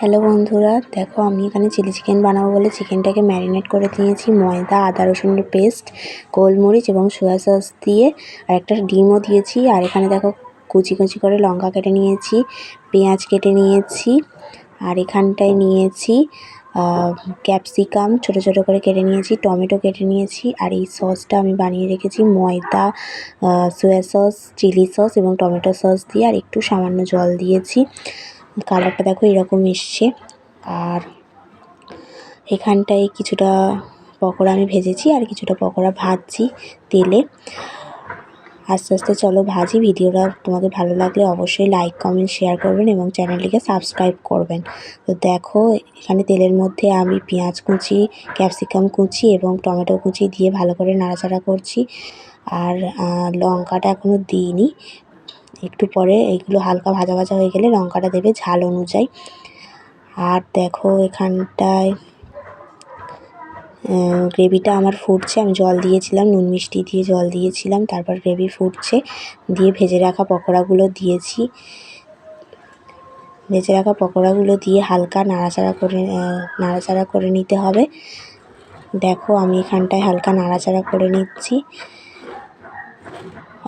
Hello বন্ধুরা, দেখো আমি এখানে চিলি চিকেন বানাবো বলে চিকেনটাকে ম্যারিনেট করে নিয়েছি ময়দা, আদা রসুনের পেস্ট, গোলমরিচ এবং সয়া সস দিয়ে, আর একটা ডিমও দিয়েছি। আর এখানে দেখো কুচি কুচি করে লঙ্কা কেটে নিয়েছি, পেঁয়াজ কেটে নিয়েছি, আর এখানটায় নিয়েছি ক্যাপসিকাম ছোট ছোট করে কেটে নিয়েছি, টমেটো কেটে নিয়েছি। আর এই সসটা আমি বানিয়ে রেখেছি ময়দা, সয়া সস, চিলি সস এবং টমেটো সস দিয়ে, আর একটু সামান্য জল দিয়েছি। কালারটা দেখো এরকম এসছে। আর এখানটায় কিছুটা পকোড়া আমি ভেজেছি আর কিছুটা পকোড়া ভাজছি তেলে। আস্তে আস্তে চলো ভাজি। ভিডিওটা তোমাদের ভালো লাগলে অবশ্যই লাইক কমেন্ট শেয়ার করবেন এবং চ্যানেলটিকে সাবস্ক্রাইব করবেন। তো দেখো এখানে তেলের মধ্যে আমি পেঁয়াজ কুচি, ক্যাপসিকাম কুচি এবং টমেটো কুচি দিয়ে ভালো করে নাড়াচাড়া করছি। আর লঙ্কাটা এখনও দিইনি, একটু পরে এইগুলো হালকা ভাজা ভাজা হয়ে গেলে লঙ্কাটা দেবে ঝাল অনুযায়ী। আর দেখো এখানটায় গ্রেভিটা আমার ফুটছে, আমি জল দিয়েছিলাম, নুন মিষ্টি দিয়ে জল দিয়েছিলাম, তারপর গ্রেভি ফুটছে, দিয়ে ভেজে রাখা পকোড়াগুলো দিয়েছি। ভেজে রাখা পকোড়াগুলো দিয়ে হালকা নাড়াচাড়া করে নিতে হবে। দেখো আমি এখানটায় হালকা নাড়াচাড়া করে নিচ্ছি।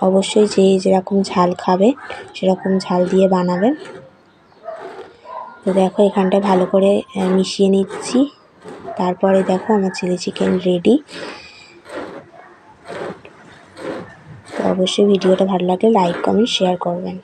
অবশ্যই যে যেরকম ঝাল খাবে সেরকম ঝাল দিয়ে বানাবেন। তো দেখো এখানটায় ভালো করে মিশিয়ে নিচ্ছি। তারপরে দেখো আমার চিলি চিকেন রেডি। তো অবশ্যই ভিডিওটা ভালো লাগলে লাইক কমেন্ট শেয়ার করবেন।